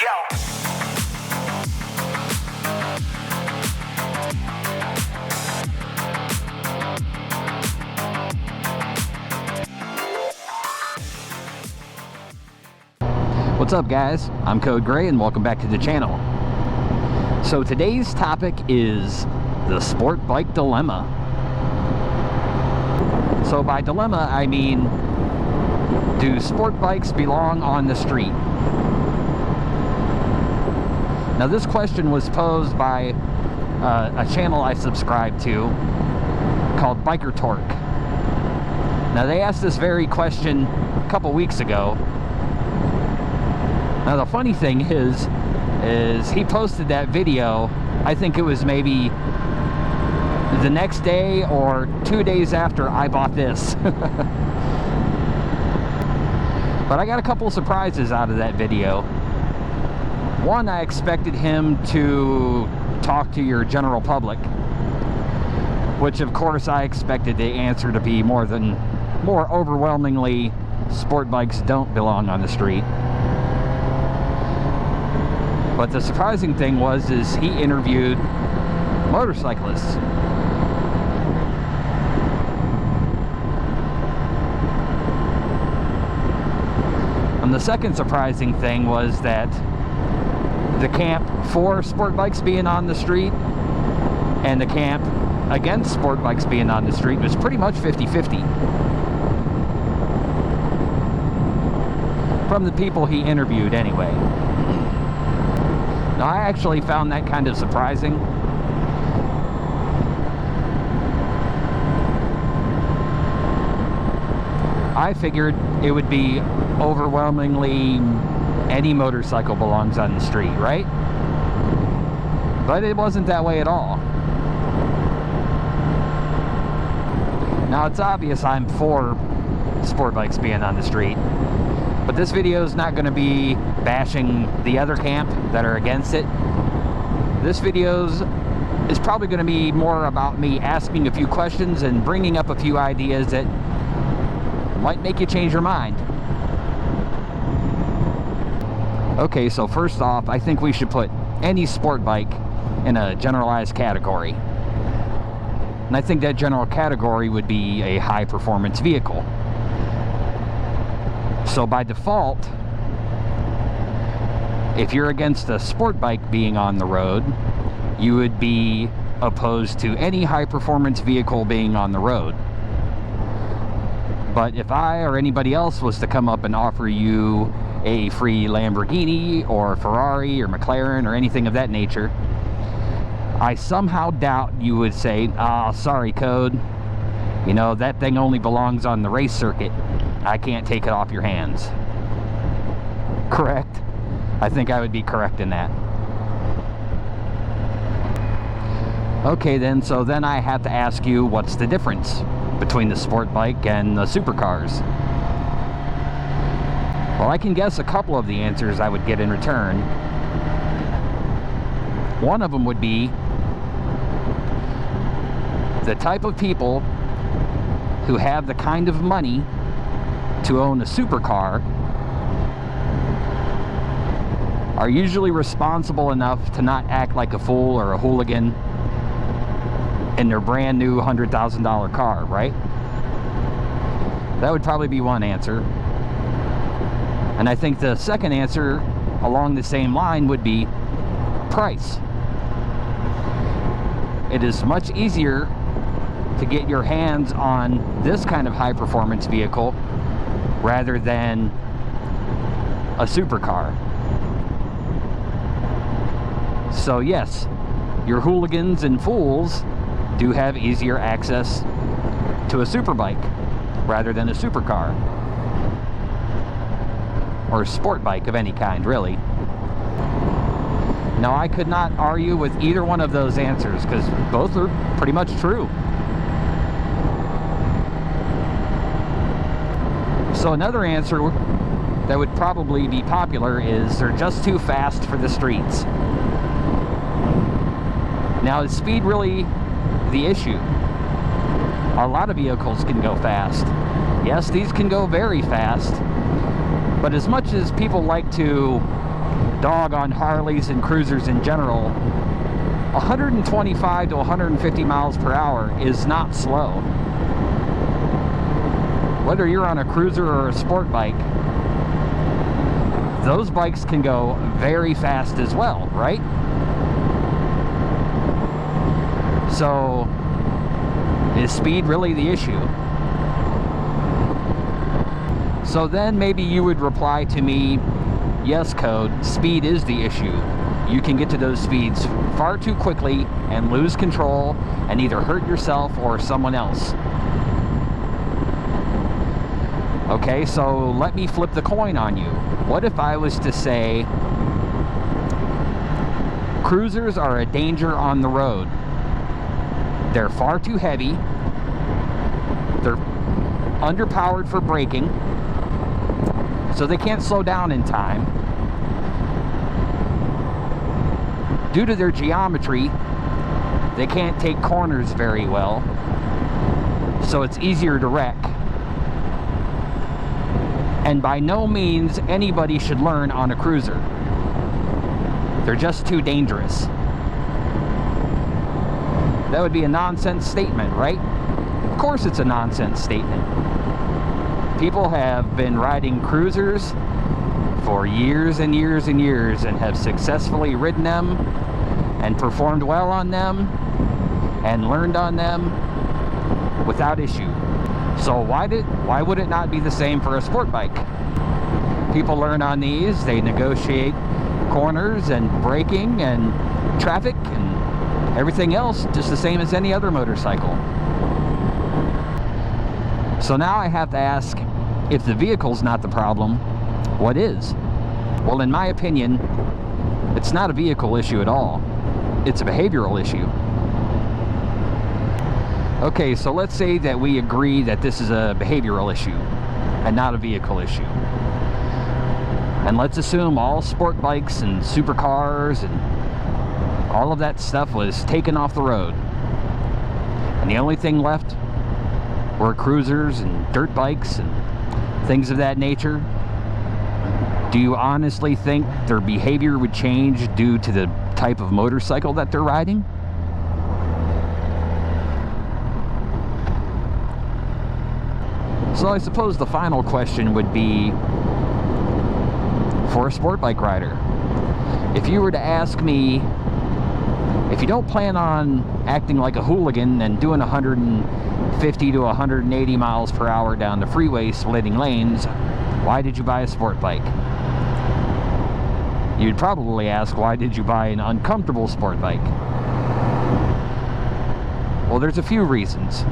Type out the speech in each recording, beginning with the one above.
Yo. What's up, guys? I'm Code Gray and welcome back to the channel. So today's topic is the Sportbike Dilemma. So by dilemma, I mean, do sport bikes belong on the street? Now this question was posed by a channel I subscribe to called Biker Torque. Now they asked this very question a couple weeks ago. Now the funny thing is he posted that video, I think it was maybe the next day or 2 days after I bought this. But I got a couple surprises out of that video. One, I expected him to talk to your general public, which of course I expected the answer to be more overwhelmingly, sport bikes don't belong on the street. But the surprising thing was he interviewed motorcyclists. And the second surprising thing was that the camp for sport bikes being on the street and the camp against sport bikes being on the street was pretty much 50-50. From the people he interviewed anyway. Now, I actually found that kind of surprising. I figured it would be overwhelmingly any motorcycle belongs on the street, right? But it wasn't that way at all. Now, it's obvious I'm for sport bikes being on the street. But this video is not going to be bashing the other camp that are against it. This video is probably going to be more about me asking a few questions and bringing up a few ideas that might make you change your mind. Okay, so first off, I think we should put any sport bike in a generalized category. And I think that general category would be a high performance vehicle. So by default, if you're against a sport bike being on the road, you would be opposed to any high-performance vehicle being on the road. But if I or anybody else was to come up and offer you a free Lamborghini or Ferrari or McLaren or anything of that nature, I somehow doubt you would say, "Ah, sorry, Code. You know, that thing only belongs on the race circuit. I can't take it off your hands." Correct? I think I would be correct in that. Okay then, so then I have to ask you, what's the difference between the sport bike and the supercars? Well, I can guess a couple of the answers I would get in return. One of them would be the type of people who have the kind of money to own a supercar are usually responsible enough to not act like a fool or a hooligan in their brand new $100,000 car, right? That would probably be one answer. And I think the second answer along the same line would be price. It is much easier to get your hands on this kind of high performance vehicle rather than a supercar. So yes, your hooligans and fools do have easier access to a superbike rather than a supercar. Or a sport bike of any kind, really. Now, I could not argue with either one of those answers because both are pretty much true. So another answer that would probably be popular is they're just too fast for the streets. Now, is speed really the issue? A lot of vehicles can go fast. Yes, these can go very fast, but as much as people like to dog on Harleys and cruisers in general, 125 to 150 miles per hour is not slow. Whether you're on a cruiser or a sport bike, those bikes can go very fast as well, right? So, is speed really the issue? So then maybe you would reply to me, yes, Code, speed is the issue. You can get to those speeds far too quickly and lose control and either hurt yourself or someone else. Okay, so let me flip the coin on you. What if I was to say, cruisers are a danger on the road. They're far too heavy. They're underpowered for braking, so they can't slow down in time. Due to their geometry, they can't take corners very well, so it's easier to wreck. And by no means anybody should learn on a cruiser. They're just too dangerous. That would be a nonsense statement, right? Of course it's a nonsense statement. People have been riding cruisers for years and years and years and have successfully ridden them and performed well on them and learned on them without issue. So why would it not be the same for a sport bike? People learn on these, they negotiate corners and braking and traffic and everything else just the same as any other motorcycle. So now I have to ask, if the vehicle's not the problem, what is? Well, in my opinion, it's not a vehicle issue at all. It's a behavioral issue. Okay, so let's say that we agree that this is a behavioral issue and not a vehicle issue. And let's assume all sport bikes and supercars and all of that stuff was taken off the road. And the only thing left were cruisers and dirt bikes and things of that nature. Do you honestly think their behavior would change due to the type of motorcycle that they're riding? So I suppose the final question would be, for a sport bike rider, if you were to ask me, if you don't plan on acting like a hooligan and doing 150 to 180 miles per hour down the freeway splitting lanes, why did you buy a sport bike? You'd probably ask, why did you buy an uncomfortable sport bike? Well, there's a few reasons.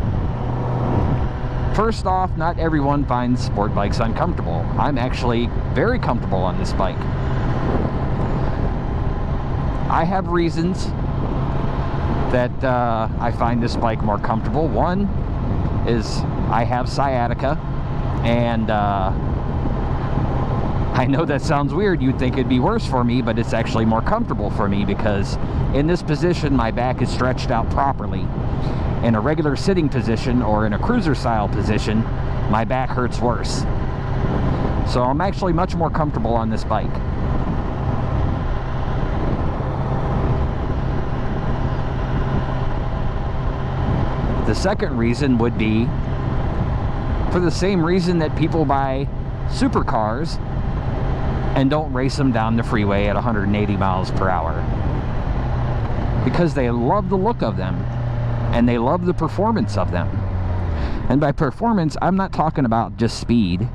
First off, not everyone finds sport bikes uncomfortable. I'm actually very comfortable on this bike. I have reasons that I find this bike more comfortable. One is I have sciatica, and I know that sounds weird. You'd think it'd be worse for me, but it's actually more comfortable for me because in this position, my back is stretched out properly. In a regular sitting position or in a cruiser style position, my back hurts worse. So I'm actually much more comfortable on this bike. The second reason would be for the same reason that people buy supercars and don't race them down the freeway at 180 miles per hour. Because they love the look of them. And they love the performance of them. And by performance, I'm not talking about just speed.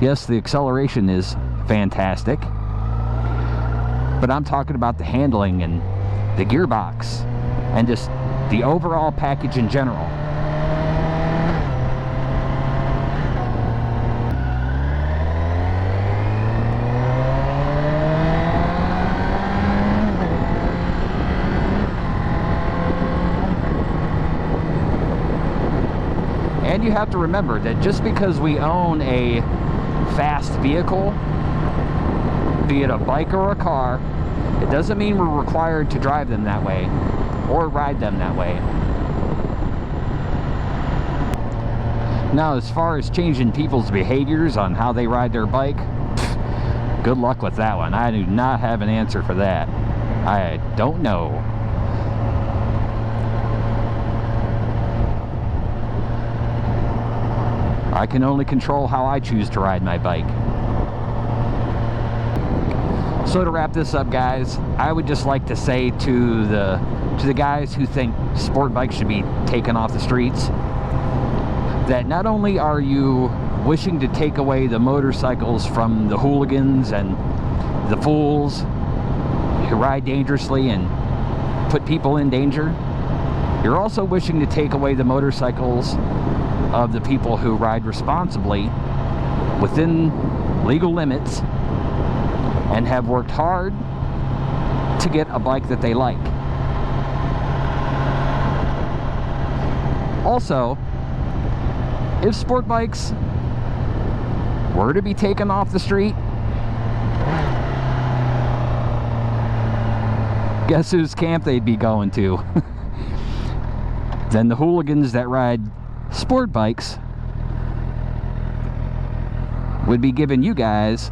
Yes, the acceleration is fantastic, but I'm talking about the handling and the gearbox and just the overall package in general. And you have to remember that just because we own a fast vehicle, be it a bike or a car, it doesn't mean we're required to drive them that way or ride them that way. Now, as far as changing people's behaviors on how they ride their bike, Good luck with that one. I do not have an answer for that. I don't know. I can only control how I choose to ride my bike. So to wrap this up, guys, I would just like to say to the guys who think sport bikes should be taken off the streets, that not only are you wishing to take away the motorcycles from the hooligans and the fools who ride dangerously and put people in danger, you're also wishing to take away the motorcycles of the people who ride responsibly within legal limits and have worked hard to get a bike that they like. Also, if sport bikes were to be taken off the street, guess whose camp they'd be going to? Then the hooligans that ride sport bikes would be giving you guys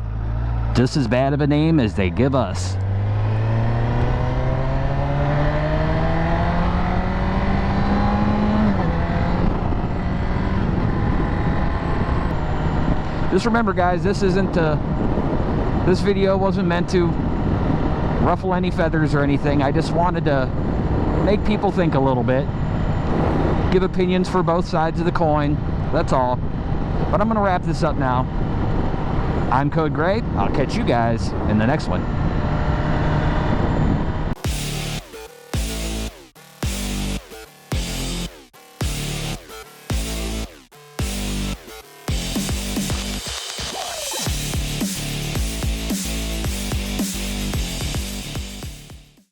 just as bad of a name as they give us. Just remember, guys, this video wasn't meant to ruffle any feathers or anything. I just wanted to make people think a little bit, give opinions for both sides of the coin. That's all. But I'm gonna wrap this up now. I'm Code Gray. I'll catch you guys in the next one.